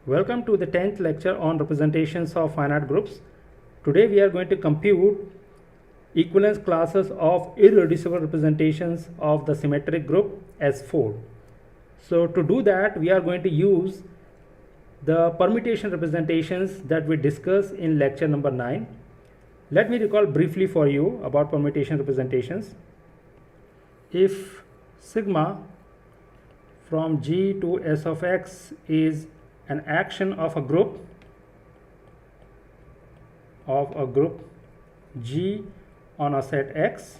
Welcome to the 10th lecture on representations of finite groups. Today we are going to compute equivalence classes of irreducible representations of the symmetric group S4. So to do that we are going to use the permutation representations that we discussed in lecture number 9. Let me recall briefly for you about permutation representations. If sigma from G to S of x is an action of a group G on a set X,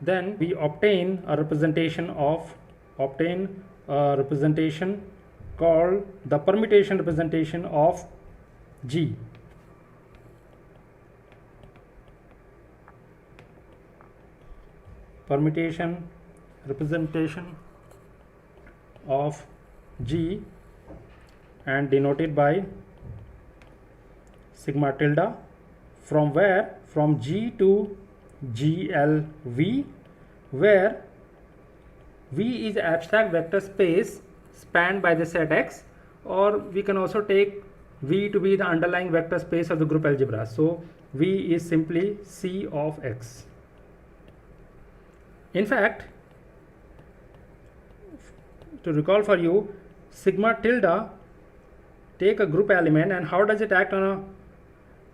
then we obtain a representation called the permutation representation of G. Permutation representation of G, and denoted by sigma tilde, from where? From G to GLV, where V is abstract vector space spanned by the set X, or we can also take V to be the underlying vector space of the group algebra. So V is simply C of X. In fact, to recall for you, sigma tilde take a group element, and how does it act on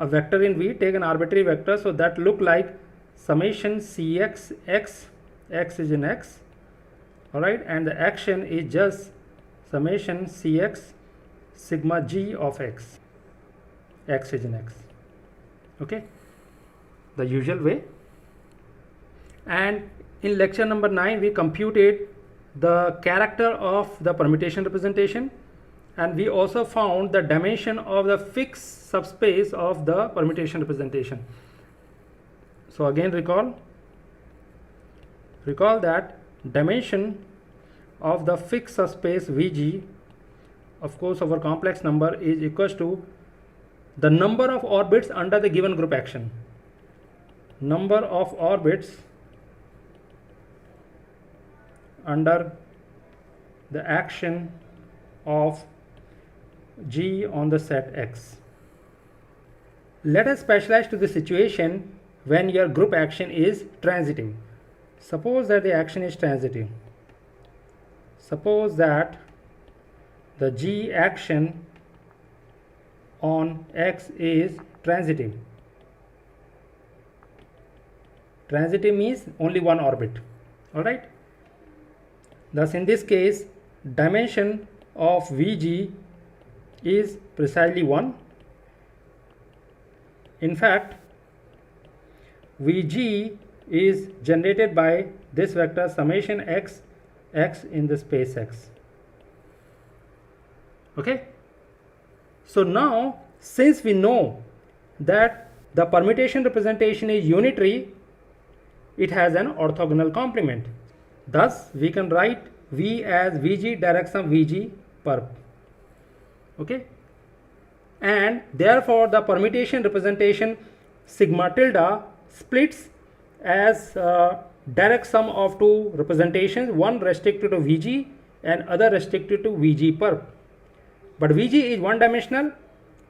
a vector in V? Take an arbitrary vector, so that look like summation Cx x, x is in X, alright, and the action is just summation Cx sigma G of X, x is in X, okay, the usual way. And in lecture number 9 we computed the character of the permutation representation, and we also found the dimension of the fixed subspace of the permutation representation. So again recall that dimension of the fixed subspace Vg, of course our complex number, is equals to the number of orbits under the given group action. Number of orbits under the action of G on the set X. Let us specialize to the situation when your group action is transitive. Suppose that the action is transitive. Suppose that the G action on X is transitive. Transitive means only one orbit, alright. Thus in this case dimension of Vg is precisely 1. In fact, Vg is generated by this vector summation x, x in the space X. Okay. So now, since we know that the permutation representation is unitary, it has an orthogonal complement. Thus, we can write V as Vg direct sum Vg perp. Okay, and therefore the permutation representation sigma tilde splits as direct sum of two representations, one restricted to Vg and other restricted to Vg perp. But Vg is one dimensional,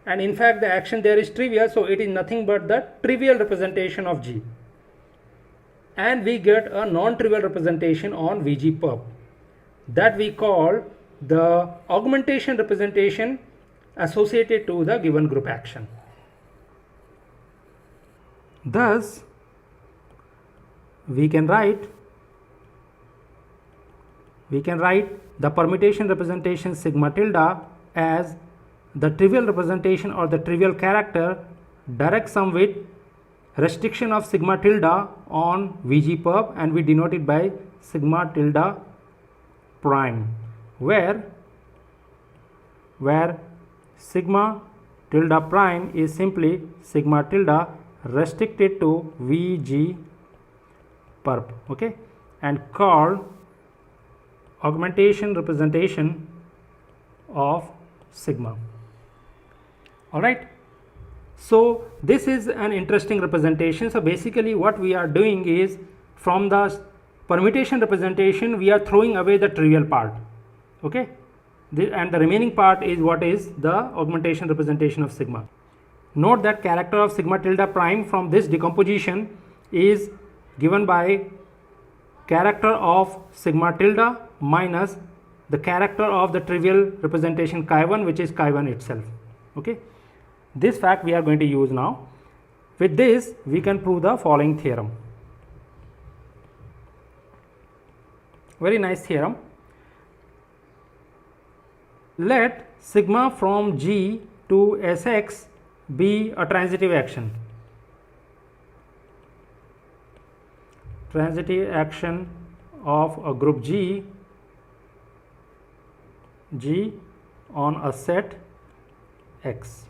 and in fact the action there is trivial, so it is nothing but the trivial representation of G, and we get a non-trivial representation on Vg perp, that we call the augmentation representation associated to the given group action. Thus, we can write the permutation representation sigma tilde as the trivial representation or the trivial character direct sum with restriction of sigma tilde on Vg perp, and we denote it by sigma tilde prime, where sigma tilde prime is simply sigma tilde restricted to Vg perp, okay, and called augmentation representation of sigma. Alright, so this is an interesting representation. So basically what we are doing is, from the permutation representation we are throwing away the trivial part, okay. and the remaining part is what is the augmentation representation of sigma. Note that character of sigma tilde prime from this decomposition is given by character of sigma tilde minus the character of the trivial representation chi1, which is chi1 itself. Okay, this fact we are going to use now. With this we can prove the following theorem. Very nice theorem. Let sigma from G to Sx be a transitive action. Transitive action of a group G on a set X.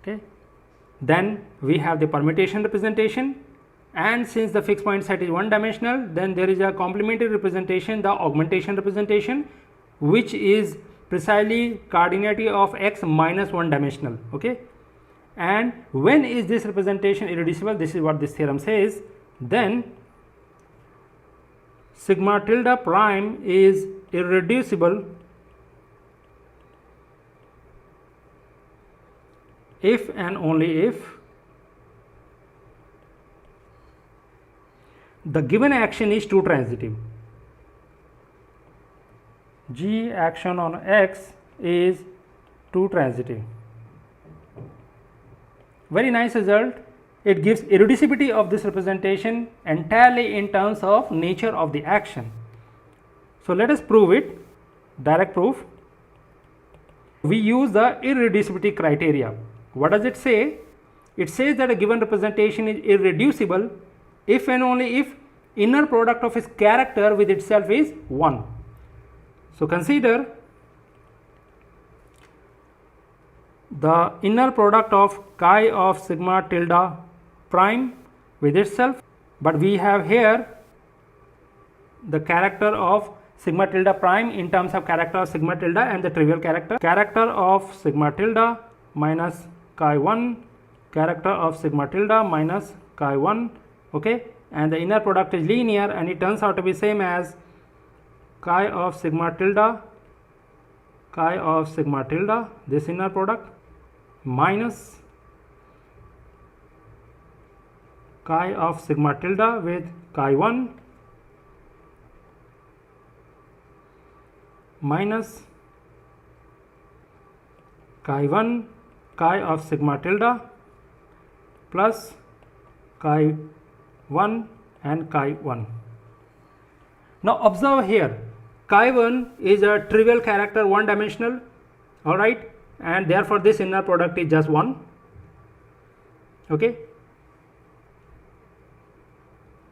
Okay. Then we have the permutation representation, and since the fixed point set is one dimensional, then there is a complementary representation, the augmentation representation, which is precisely coordinate of x minus one dimensional. Okay, and when is this representation irreducible? This is what this theorem says. Then sigma tilde prime is irreducible if and only if the given action is two transitive. G action on X is two transitive. Very nice result. It gives irreducibility of this representation entirely in terms of nature of the action. So let us prove it. Direct proof. We use the irreducibility criteria. What does it say? It says that a given representation is irreducible if and only if inner product of its character with itself is 1. So consider the inner product of chi of sigma tilde prime with itself, but we have here the character of sigma tilde prime in terms of character of sigma tilde and the trivial character of sigma tilde minus chi 1, character of sigma tilde minus chi 1. Okay, and the inner product is linear, and it turns out to be same as chi of sigma tilde, this inner product, minus chi of sigma tilde with chi 1 minus chi 1 chi of sigma tilde plus chi 1 and chi 1. Now observe here, chi 1 is a trivial character, one dimensional, alright, and therefore this inner product is just 1. Okay,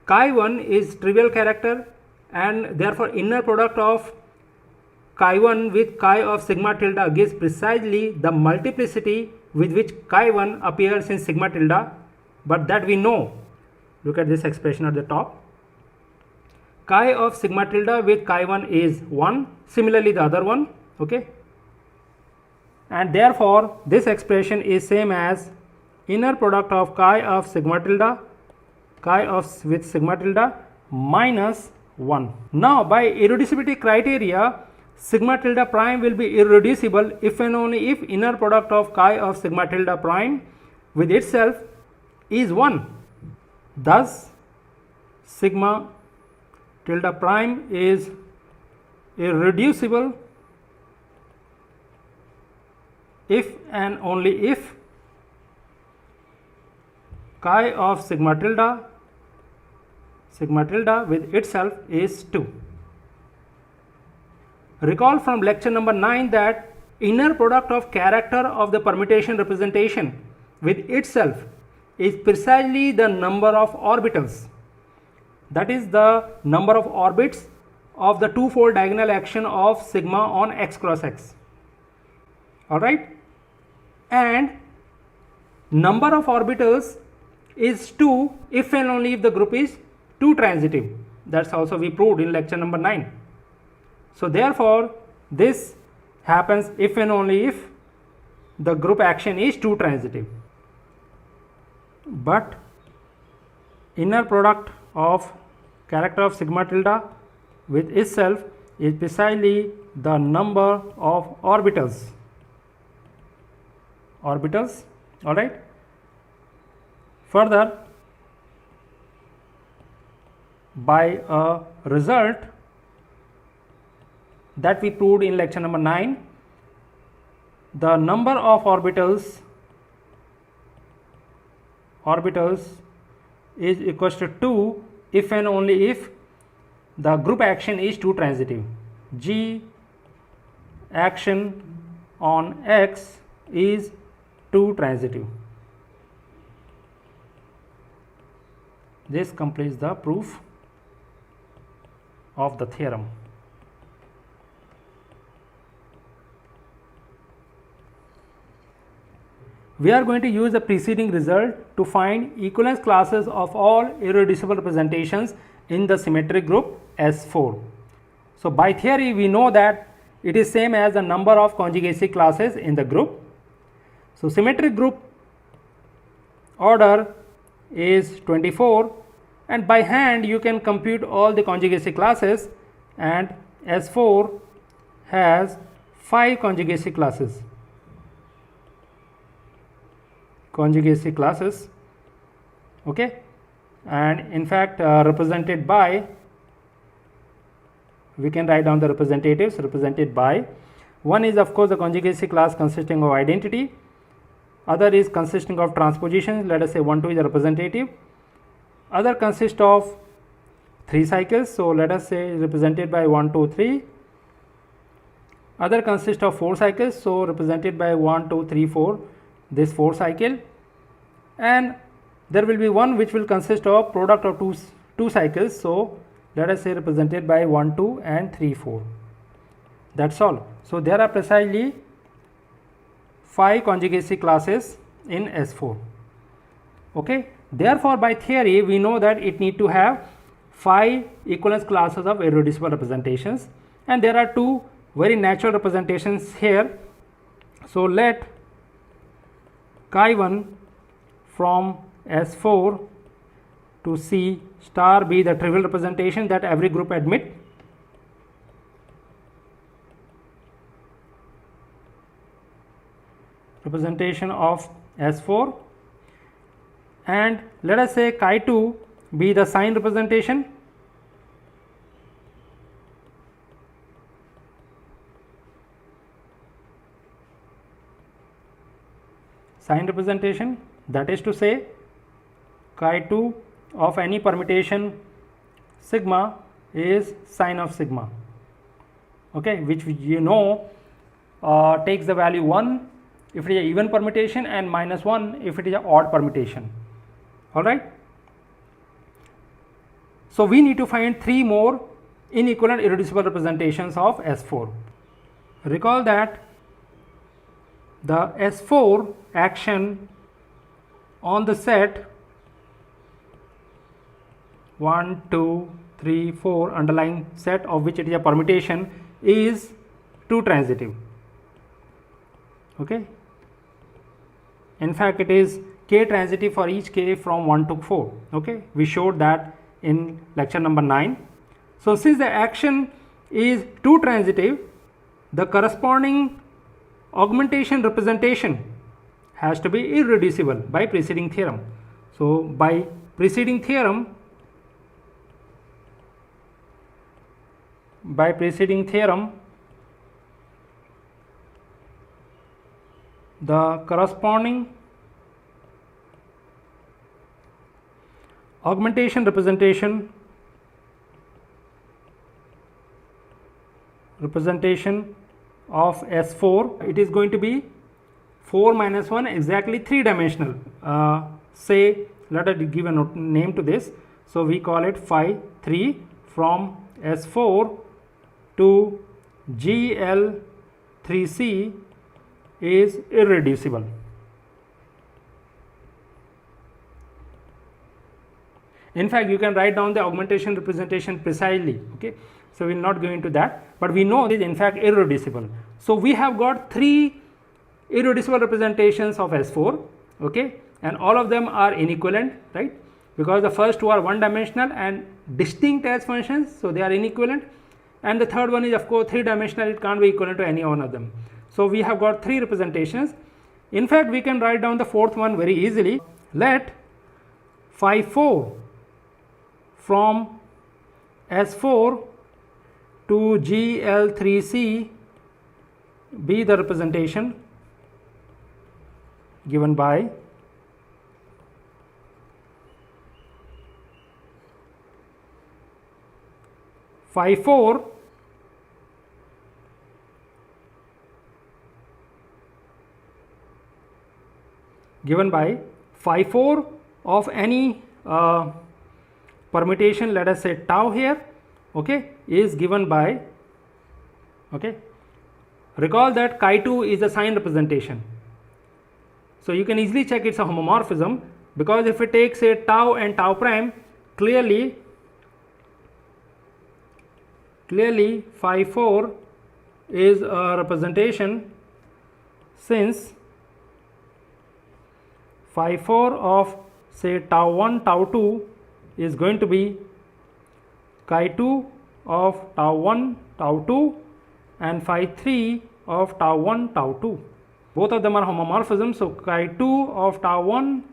chi 1 is trivial character, and therefore inner product of chi 1 with chi of sigma tilde gives precisely the multiplicity with which chi 1 appears in sigma tilde, but that we know. Look at this expression at the top. Chi of sigma tilde with chi 1 is 1, similarly the other one. Okay, and therefore this expression is same as inner product of chi of sigma tilde, with sigma tilde minus 1. Now by irreducibility criteria, sigma tilde prime will be irreducible if and only if inner product of chi of sigma tilde prime with itself is 1. Thus sigma tilde prime is irreducible if and only if chi of sigma tilde with itself is 2. Recall from lecture number 9 that inner product of character of the permutation representation with itself is precisely the number of orbitals, that is the number of orbits of the two-fold diagonal action of sigma on x cross x. Alright, and number of orbitals is 2 if and only if the group is 2 transitive. That's also we proved in lecture number 9. So therefore this happens if and only if the group action is 2 transitive. But inner product of character of sigma tilde with itself is precisely the number of orbitals. All right. Further, by a result that we proved in lecture number 9, the number of orbitals is equals to 2 if and only if the group action is 2 transitive. G action on X is 2 transitive. This completes the proof of the theorem. We are going to use the preceding result to find equivalence classes of all irreducible representations in the symmetric group S4. So by theory we know that it is same as the number of conjugacy classes in the group. So symmetric group order is 24, and by hand you can compute all the conjugacy classes, and S4 has 5 conjugacy classes. Okay, and in fact represented by, we can write down the representatives represented by, one is of course the conjugacy class consisting of identity, other is consisting of transpositions, let us say 1 2 is a representative, other consists of 3 cycles, so let us say represented by 1 2 3, other consists of 4 cycles, so represented by 1 2 3 4, this 4 cycle, and there will be one which will consist of product of two cycles, so let us say represented by 1 2 and 3 4. That's all. So there are precisely 5 conjugacy classes in S4. Okay, therefore by theory we know that it need to have 5 equivalence classes of irreducible representations, and there are 2 very natural representations here. So let chi1 from S4 to C star be the trivial representation that every group admit. Representation of S4, and let us say chi2 be the sign representation. Sign representation, that is to say chi2 of any permutation sigma is sign of sigma, okay, which you know takes the value 1 if it is an even permutation and -1 if it is an odd permutation. All right. So we need to find 3 more inequivalent irreducible representations of S4. Recall that the S4 action on the set 1 2 3 4 underlying set of which it is a permutation is 2 transitive. Okay. In fact, it is k transitive for each k from 1 to 4. Okay, we showed that in lecture number 9. So since the action is 2 transitive, the corresponding augmentation representation has to be irreducible by preceding theorem. So by preceding theorem, the corresponding augmentation representation of S4, it is going to be 4 minus 1, exactly 3 dimensional. Say let us give a name to this, so we call it phi 3 from S4 to GL3C is irreducible. In fact, you can write down the augmentation representation precisely. Okay, so we will not go into that, but we know it is in fact irreducible. So we have got 3 irreducible representations of S4. Okay, and all of them are inequivalent, right? Because the first 2 are one dimensional and distinct as functions, so they are inequivalent. and the third one is of course 3-dimensional, it can't be equivalent to any one of them. So we have got 3 representations. In fact, we can write down the fourth one very easily. Let phi 4 from S4 to GL3C be the representation given by phi 4 given by phi 4 of any permutation, let us say tau here, okay, is given by, okay, recall that chi2 is a sign representation. So you can easily check it's a homomorphism, because if it takes say tau and tau prime, clearly phi 4 is a representation, since phi 4 of say tau 1 tau 2 is going to be chi2 of tau 1 tau 2 and phi 3 of tau 1 tau 2. Both of them are homomorphisms. So chi2 of tau 1,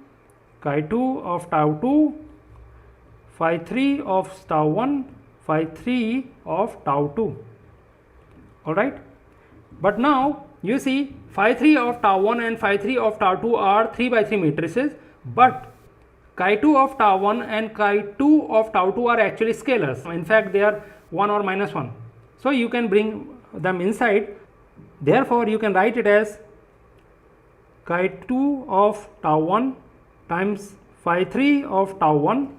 chi2 of tau 2, phi 3 of tau 1, phi 3 of tau 2. Alright. But now you see phi 3 of tau 1 and phi 3 of tau 2 are 3 by 3 matrices, but chi2 of tau 1 and chi2 of tau 2 are actually scalars. In fact, they are 1 or minus 1. So you can bring them inside. Therefore, you can write it as chi2 of tau 1 times phi 3 of tau 1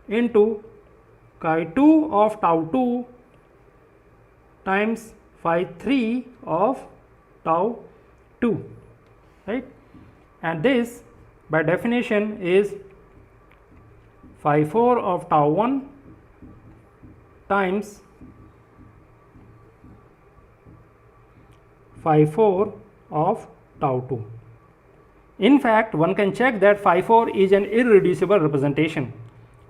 into chi2 of tau 2 times phi 3 of tau 2, right? And this by definition is phi 4 of tau 1 times phi 4 of tau 2. In fact, one can check that phi 4 is an irreducible representation.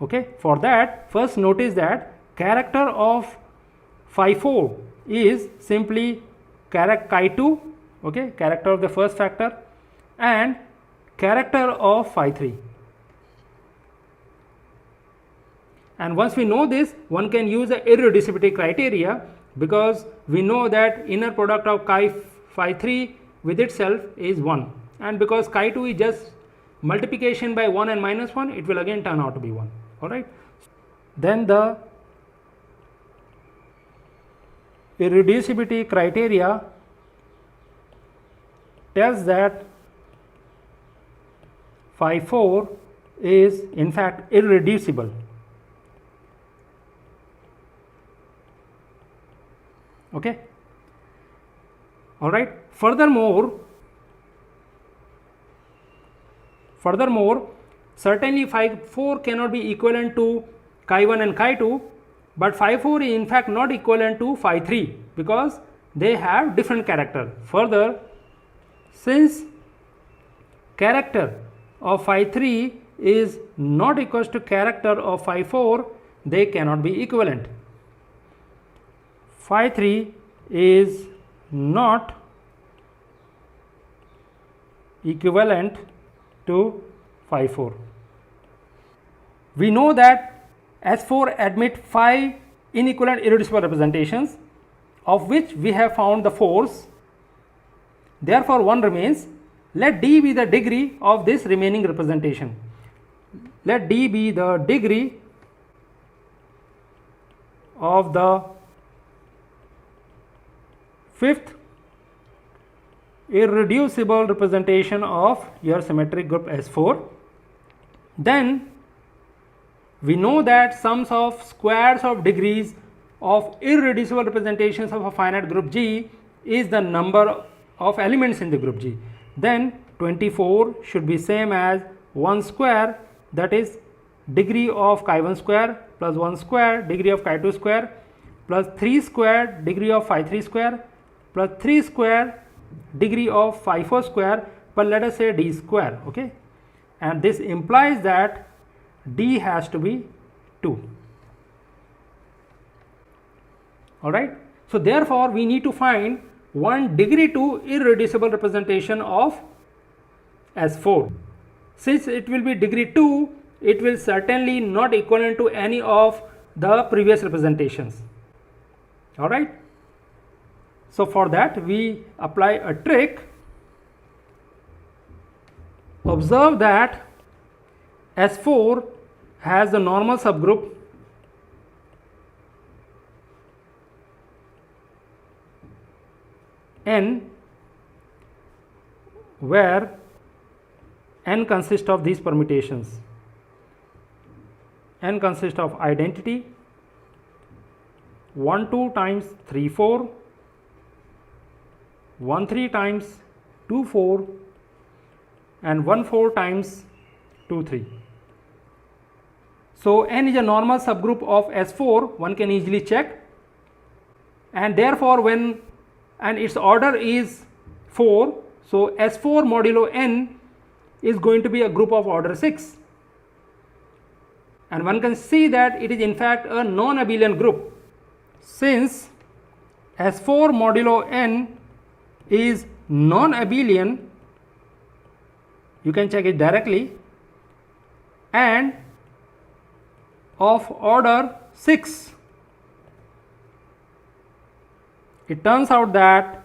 Okay, for that, first notice that character of phi 4 is simply chi2, okay, character of the first factor, and character of phi 3. And once we know this, one can use the irreducibility criteria, because we know that inner product of phi 3 with itself is 1, and because chi2 is just multiplication by 1 and minus 1, it will again turn out to be 1. Alright. Then the irreducibility criteria tells that phi 4 is in fact irreducible. Okay. All right. Furthermore, certainly phi 4 cannot be equivalent to chi1 and chi2, but phi 4 is in fact not equivalent to phi 3, because they have different character. Further, since character of phi 3 is not equals to character of phi 4, they cannot be equivalent. Phi 3 is not equivalent to phi 4. We know that S4 admit 5 inequivalent irreducible representations, of which we have found the force. Therefore, one remains. Let D be the degree of this remaining representation. Let D be the degree of the fifth irreducible representation of your symmetric group S4. Then we know that sums of squares of degrees of irreducible representations of a finite group G is the number of elements in the group G. Then 24 should be same as 1 square, that is degree of chi1 square plus 1 square degree of chi2 square plus 3 square degree of phi 3 square plus 3 square degree of phi 4 square, but let us say d square. Okay, and this implies that d has to be 2. Alright. So therefore we need to find one degree 2 irreducible representation of S4. Since it will be degree 2, it will certainly not equivalent to any of the previous representations. Alright. So for that we apply a trick. Observe that S4 has the normal subgroup N, where N consists of these permutations. N consists of identity 1 2 times 3 4, 1 3 times 2 4, and 1 4 times 2 3. So N is a normal subgroup of S4, one can easily check, and therefore and its order is 4, so S4 modulo N is going to be a group of order 6, and one can see that it is in fact a non-abelian group. Since S4 modulo N is non-abelian, you can check it directly, and of order 6. It turns out that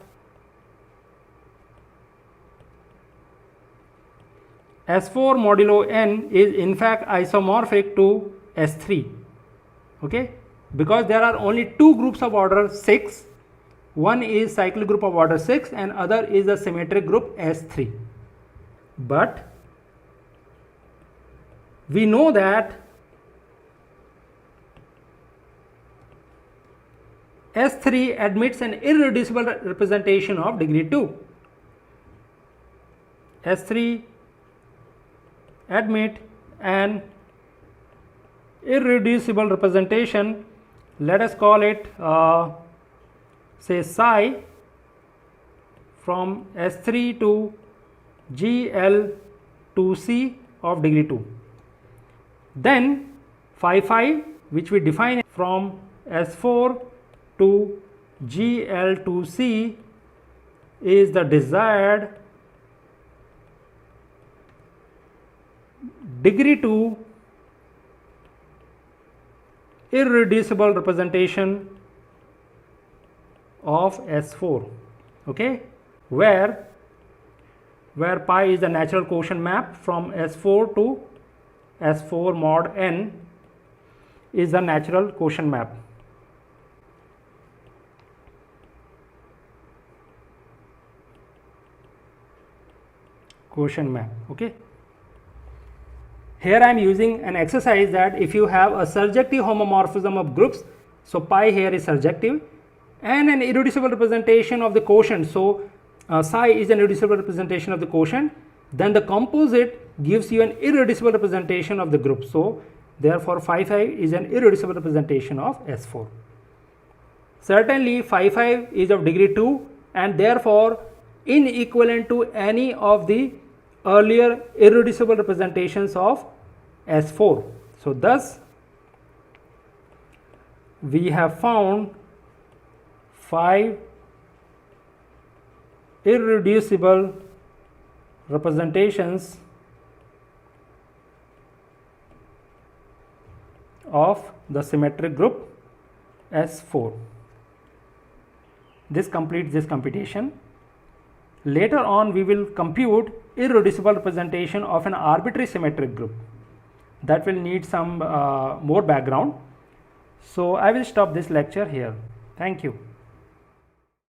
S4 modulo N is in fact isomorphic to S3, okay, because there are only two groups of order 6. One is cyclic group of order 6 and other is a symmetric group S3. But we know that S3 admits an irreducible representation of degree 2. S3 admit an irreducible representation, let us call it say psi from S3 to GL to C of degree 2. Then phi which we define from S4 to GL to C is the desired degree 2 irreducible representation of S4, okay, where pi is the natural quotient map from S4 to S4 mod n is the natural quotient map. Okay. Here I am using an exercise that if you have a surjective homomorphism of groups, so pi here is surjective, and an irreducible representation of the quotient, so psi is an irreducible representation of the quotient, then the composite gives you an irreducible representation of the group. So therefore phi is an irreducible representation of S4. Certainly phi is of degree 2 and therefore inequivalent to any of the earlier irreducible representations of S4. So thus we have found 5 irreducible representations of the symmetric group S4. This completes this computation. Later on we will compute irreducible representation of an arbitrary symmetric group. That will need some more background. So I will stop this lecture here. Thank you.